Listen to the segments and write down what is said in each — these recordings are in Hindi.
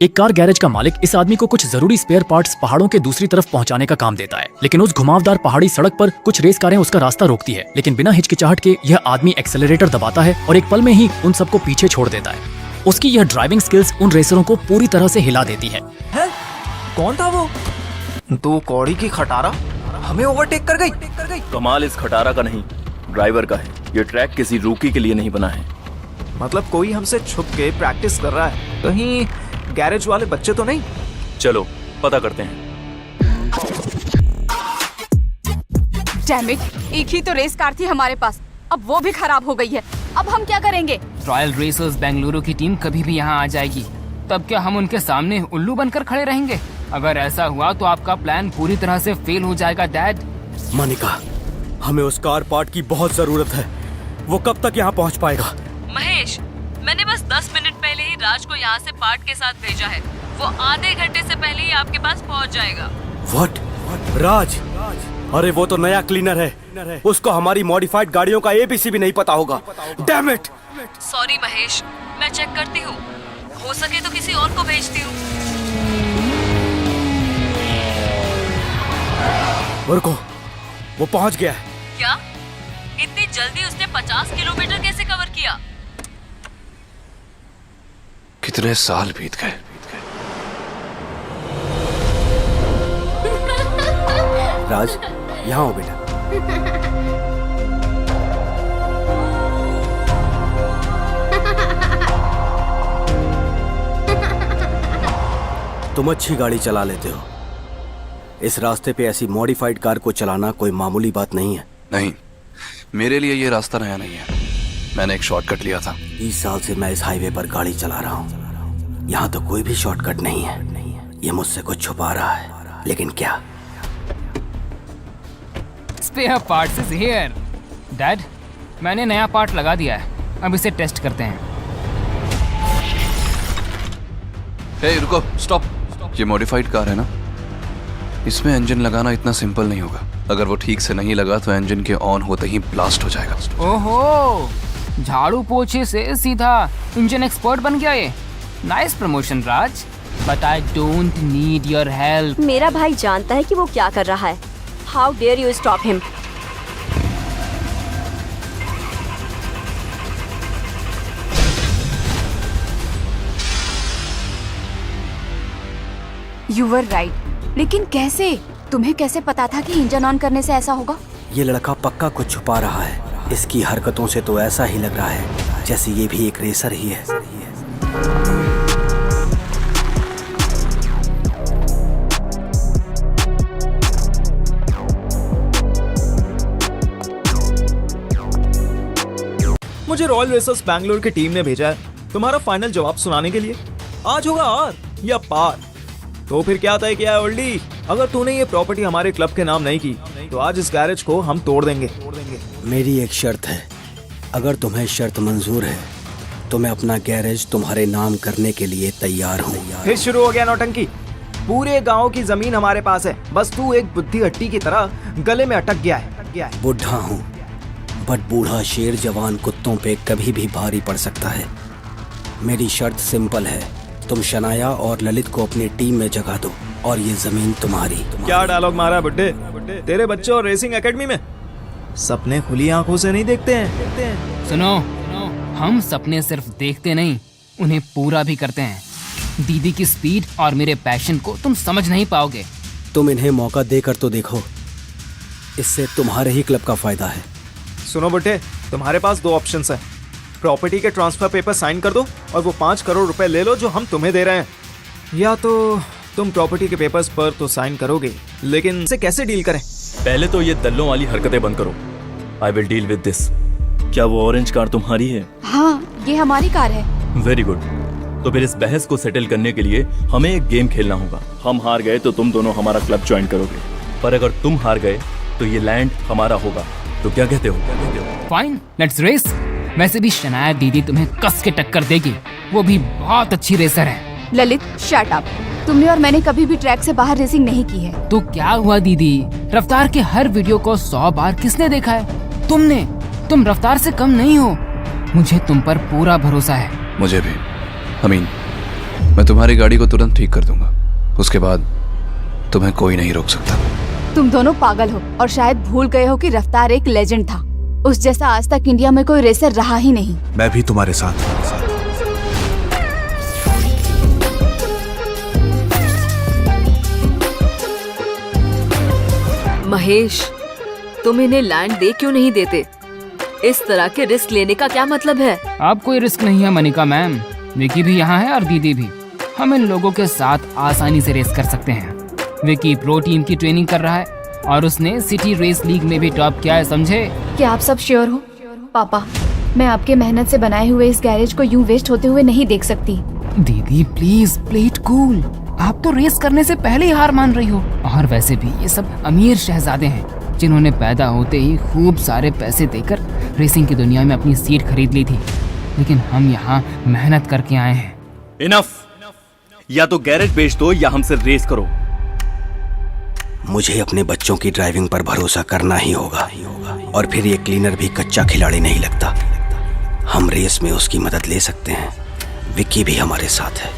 एक कार गैरेज का मालिक इस आदमी को कुछ जरूरी स्पेयर पार्ट्स पहाड़ों के दूसरी तरफ पहुंचाने का काम देता है, लेकिन उस घुमावदार पहाड़ी सड़क पर कुछ रेस कारें उसका रास्ता रोकती है, लेकिन बिना हिचकिचाहट के यह आदमी एक्सेलरेटर दबाता है और एक पल में ही उन सबको पीछे छोड़ देता है। उसकी यह ड्राइविंग स्किल्स उन रेसरों को पूरी तरह से हिला देती है। कौन था वो? दो कौड़ी की खटारा हमें ओवरटेक कर गई। कमाल इस खटारा का नहीं, ड्राइवर का है। ये ट्रैक किसी रूकी के लिए नहीं बना है। मतलब कोई हमसे छुप के प्रैक्टिस कर रहा है। कहीं गैरेज वाले बच्चे तो नहीं? चलो पता करते हैं। डैम इट, एक ही तो रेस कार थी हमारे पास, अब वो भी खराब हो गई है। अब हम क्या करेंगे? रॉयल रेसर्स बेंगलुरु की टीम कभी भी यहाँ आ जाएगी, तब क्या हम उनके सामने उल्लू बनकर खड़े रहेंगे? अगर ऐसा हुआ तो आपका प्लान पूरी तरह से फेल हो जाएगा डैड। मनिका, हमें उस कार पार्ट की बहुत जरूरत है। वो कब तक यहाँ पहुँच पाएगा? महेश, मैंने बस 10 मिनट पहले ही राज को यहाँ से पार्ट के साथ भेजा है। वो आधे घंटे से पहले ही आपके पास पहुँच जाएगा। What? राज? अरे वो तो नया क्लीनर है, उसको हमारी मॉडिफाइड गाड़ियों का ABC भी नहीं पता होगा। Damn it! सॉरी महेश, मैं चेक करती हूँ, हो सके तो किसी और को भेजती हूँ। रुको, वो पहुंच गया है। क्या इतनी जल्दी उसने 50 किलोमीटर कैसे कवर किया? कितने साल बीत गए। राज, यहाँ हो बेटा। तुम अच्छी गाड़ी चला लेते हो। इस रास्ते पे ऐसी मॉडिफाइड कार को चलाना कोई मामूली बात नहीं है। नहीं, मेरे लिए ये रास्ता नया नहीं है। मैंने एक शॉर्टकट लिया था। 20 साल से मैं इस हाईवे पर गाड़ी चला रहा हूँ। यहाँ तो कोई भी शॉर्टकट नहीं है। ये मुझसे कुछ छुपा रहा है, लेकिन क्या? Spare parts is here. Dad, मैंने नया पार्ट लगा दिया है, अब इसे टेस्ट करते हैं। हे रुको, स्टॉप। ये मॉडिफाइड कार है ना? इसमें इंजन लगाना इतना सिंपल नहीं होगा। अगर वो ठीक से नहीं लगा तो इंजन के ऑन होते ही ब्लास्ट हो जाएगा। ओहो, झाड़ू पोछे से सीधा इंजन एक्सपर्ट बन गया ये। Nice promotion Raj, but I don't need your help. मेरा भाई जानता है कि वो क्या कर रहा है। How dare you stop him? You were right, लेकिन कैसे? तुम्हें कैसे पता था कि इंजन ऑन करने से ऐसा होगा? ये लड़का पक्का कुछ छुपा रहा है। इसकी हरकतों से तो ऐसा ही लग रहा है जैसे ये भी एक रेसर ही है। मुझे रॉयल रेसर्स बैंगलोर की टीम ने भेजा है तुम्हारा फाइनल जवाब सुनाने के लिए। आज होगा आर या पार। तो फिर क्या तय किया है ओल्डी? अगर तूने ये प्रॉपर्टी हमारे क्लब के नाम नहीं की तो आज इस गैरेज को हम तोड़ देंगे। मेरी एक शर्त है। अगर तुम्हें शर्त मंजूर है तो मैं अपना गैरेज तुम्हारे नाम करने के लिए तैयार हूँ। फिर शुरू हो गया नौटंकी। पूरे गांव की जमीन हमारे पास है, बस तू एक बुद्धि हट्टी की तरह गले में अटक गया है। बुढ़ा हूँ, बट बूढ़ा शेर जवान कुत्तों पे कभी भी भारी पड़ सकता है। मेरी शर्त सिंपल है, तुम शनाया और ललित को अपनी टीम में जगह दो और ये जमीन तुम्हारी। क्या डायलॉग मारा बुड्ढे? तेरे बच्चे और रेसिंग एकेडमी में सपने खुली आंखों से नहीं देखते हैं। सुनो, हम सपने सिर्फ देखते नहीं, उन्हें पूरा भी करते हैं। दीदी की स्पीड और मेरे पैशन को तुम समझ नहीं पाओगे। तुम इन्हें मौका देकर तो देखो, इससे तुम्हारे ही क्लब का फायदा है। सुनो बुड्ढे, तुम्हारे पास दो ऑप्शंस हैं। प्रॉपर्टी के ट्रांसफर पेपर साइन कर दो और वो 5 करोड़ रुपए ले लो जो हम तुम्हें दे रहे हैं, या तो तुम प्रॉपर्टी के पेपर्स पर तो साइन करोगे, लेकिन इसे कैसे डील करें? पहले तो ये दल्लों वाली हरकतें बंद करो। I will deal with this. क्या वो ऑरेंज कार तुम्हारी है? हाँ, ये हमारी कार है। Very good. तो फिर इस बहस को सेटल करने के लिए हमें एक गेम खेलना होगा। हम हार गए तो तुम दोनों हमारा क्लब ज्वाइन करोगे, पर अगर तुम हार गए तो ये लैंड हमारा होगा। तो क्या कहते हो? Fine, let's race. वैसे भी शनाया दीदी तुम्हें कस के टक्कर देगी, वो भी बहुत अच्छी रेसर है। Lalit, shut up. तुमने और मैंने कभी भी ट्रैक से बाहर रेसिंग नहीं की है। तो क्या हुआ दीदी? रफ्तार के हर वीडियो को 100 बार किसने देखा है? तुमने। तुम रफ्तार से कम नहीं हो। मुझे तुम पर पूरा भरोसा है। मुझे भी। I mean, मैं तुम्हारी गाड़ी को तुरंत ठीक कर दूंगा। उसके बाद तुम्हें कोई नहीं रोक सकता। तुम दोनों पागल हो और शायद भूल गए हो कि रफ्तार एक लेजेंड था। उस जैसा आज तक इंडिया में कोई रेसर रहा ही नहीं। मैं भी तुम्हारे साथ हूं। महेश, तुम इन्हें लैंड दे क्यों नहीं देते? इस तरह के रिस्क लेने का क्या मतलब है? अब कोई रिस्क नहीं है मनिका मैम। विकी भी यहाँ है और दीदी भी। हम इन लोगों के साथ आसानी से रेस कर सकते हैं। विकी प्रो टीम की ट्रेनिंग कर रहा है और उसने सिटी रेस लीग में भी टॉप किया है, समझे? क्या आप सब श्योर हो? पापा, मैं आपके मेहनत से बनाए हुए इस गैरेज को यूं वेस्ट होते हुए नहीं देख सकती। दीदी प्लीज प्ले इट कूल। आप तो रेस करने से पहले ही हार मान रही हो। और वैसे भी ये सब अमीर शहजादे हैं जिन्होंने पैदा होते ही खूब सारे पैसे देकर रेसिंग की दुनिया में अपनी सीट खरीद ली थी। लेकिन हम यहाँ मेहनत करके आए हैं। इनफ। या तो गैरेज बेच दो या हमसे रेस करो। मुझे अपने बच्चों की ड्राइविंग पर भरोसा करना ही होगा। और फिर ये क्लीनर भी कच्चा खिलाड़ी नहीं लगता। हम रेस में उसकी मदद ले सकते हैं। विक्की भी हमारे साथ है।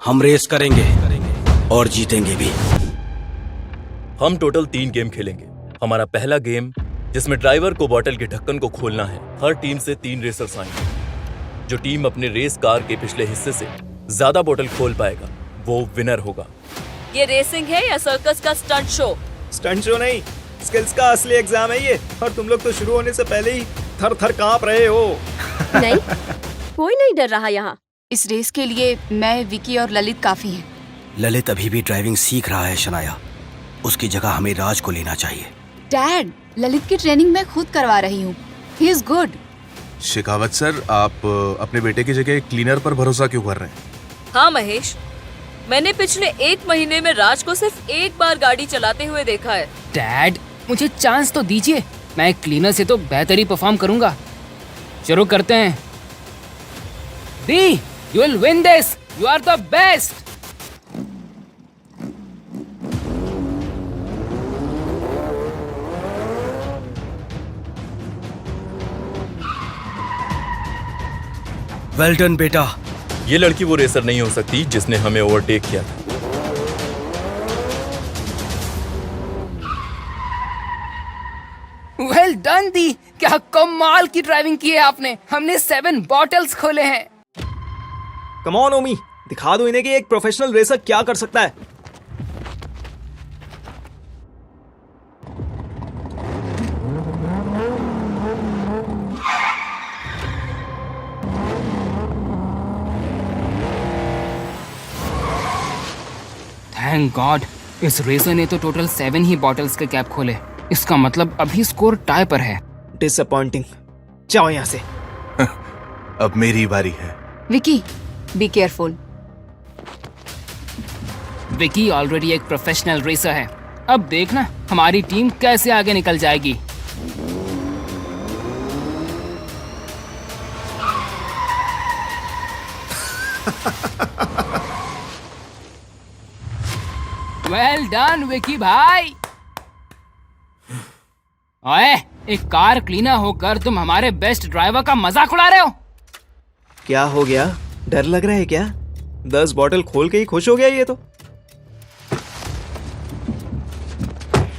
हम रेस करेंगे और जीतेंगे भी। हम टोटल 3 गेम खेलेंगे। हमारा पहला गेम, जिसमें ड्राइवर को बॉटल के ढक्कन को खोलना है। हर टीम से 3 रेसर्स आएंगे। जो टीम अपने रेस कार के पिछले हिस्से से ज्यादा बॉटल खोल पाएगा वो विनर होगा। ये रेसिंग है या सर्कस का स्टंट शो? स्टंट शो नहीं, स्किल्स का असली एग्जाम है ये। और तुम लोग तो शुरू होने से पहले ही थर थर कांप रहे हो। नहीं, कोई नहीं डर रहा यहाँ। इस रेस के लिए मैं, विकी और ललित काफी हैं। ललित अभी भी ड्राइविंग सीख रहा है शनाया। उसकी जगह हमें राज को लेना चाहिए। डैड, ललित की ट्रेनिंग मैं खुद करवा रही हूँ। He is good. Shekhawat sir, आप अपने बेटे की जगह क्लीनर पर भरोसा क्यों कर रहे हैं? हाँ महेश, मैंने पिछले 1 महीने में राज को सिर्फ 1 बार गाड़ी चलाते हुए देखा है। डैड, मुझे चांस तो दीजिए। मैं क्लीनर से तो बेहतर ही परफॉर्म करूंगा। शुरू करते हैं। दी, you will win this. You are the best. Well done बेटा। ये लड़की वो रेसर नहीं हो सकती जिसने हमें ओवरटेक किया था। Well done the. क्या कमाल की ड्राइविंग की है आपने। हमने 7 बॉटल्स खोले हैं। कम ऑन ओमी, दिखा दो इन्हें कि एक प्रोफेशनल रेसर क्या कर सकता है। थैंक गॉड, इस रेसर ने तो टोटल 7 ही बॉटल्स के कैप खोले। इसका मतलब अभी स्कोर टाई पर है। डिसअपॉइंटिंग। जाओ यहाँ से। अब मेरी बारी है। Vicky, be careful. Vicky already एक प्रोफेशनल रेसर है। अब देखना हमारी टीम कैसे आगे निकल जाएगी। वेल डन विकी भाई। ओए, एक कार क्लीनर होकर तुम हमारे बेस्ट ड्राइवर का मजाक उड़ा रहे हो। क्या हो गया? डर लग रहा है क्या? 10 बॉटल खोल के ही खुश हो गया ये तो।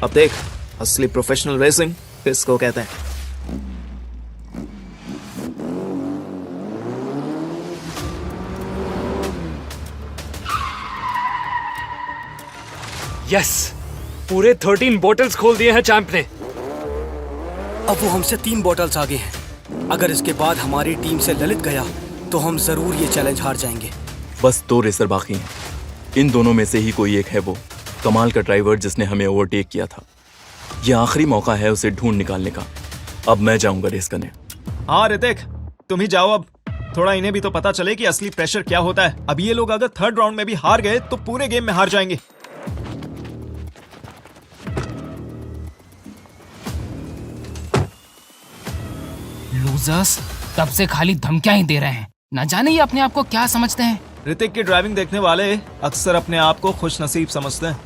अब देख, असली प्रोफेशनल रेसिंग किसको कहते हैं। यस, पूरे 13 बॉटल्स खोल दिए हैं चैंप ने। अब वो हमसे 3 बॉटल्स आगे हैं। अगर इसके बाद हमारी टीम से ललित गया तो हम जरूर ये चैलेंज हार जाएंगे। बस 2 रेसर बाकी हैं। इन दोनों में से ही कोई एक है वो कमाल का ड्राइवर जिसने हमें ओवरटेक किया था। ये आखिरी मौका है उसे ढूंढ निकालने का। अब मैं जाऊंगा रेस करने। हाँ ऋतिक, तुम ही जाओ अब। थोड़ा इन्हें भी तो पता चले कि असली प्रेशर क्या होता है। अब ये लोग अगर 3rd राउंड में भी हार गए तो पूरे गेम में हार जाएंगे। लूजर्स, तब से खाली धमकियां ही दे रहे हैं। न जाने ये अपने आप को क्या समझते हैं। ऋतिक की ड्राइविंग देखने वाले अक्सर अपने आप को खुश नसीब समझते हैं।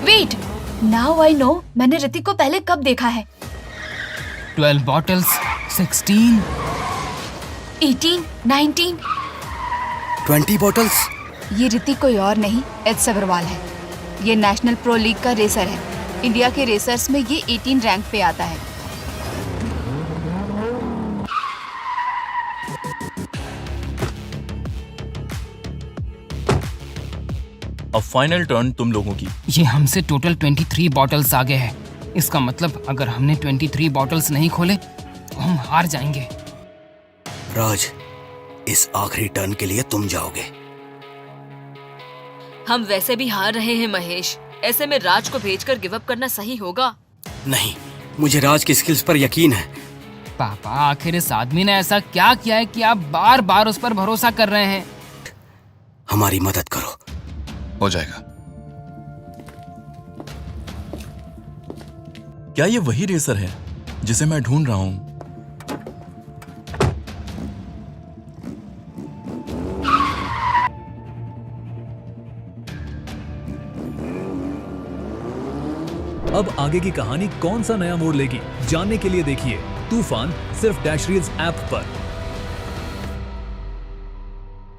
वेट, नाउ आई नो मैंने ऋतिक को पहले कब देखा है। 12 बॉटल्स, 16, 18, 19। 20 बॉटल्स। ये ऋतिक कोई और नहीं एच अग्रवाल है। ये नेशनल प्रो लीग का रेसर है। इंडिया के रेसर्स में ये 18 रैंक पे आता है। अब फाइनल टर्न तुम लोगों की। ये हमसे टोटल 23 बॉटल्स आगे है। इसका मतलब अगर हमने 23 बॉटल्स नहीं खोले तो हम हार जाएंगे। राज, इस आखिरी टर्न के लिए तुम जाओगे। हम वैसे भी हार रहे हैं महेश, ऐसे में राज को भेजकर गिव अप करना सही होगा? नहीं, मुझे राज की स्किल्स पर यकीन है। पापा, आखिर इस आदमी ने ऐसा क्या किया है कि आप बार बार उस पर भरोसा कर रहे हैं? हमारी मदद करो। हो जाएगा। क्या ये वही रेसर है जिसे मैं ढूंढ रहा हूं? अब आगे की कहानी कौन सा नया मोड़ लेगी, जानने के लिए देखिए तूफान सिर्फ डैश रील्स ऐप पर।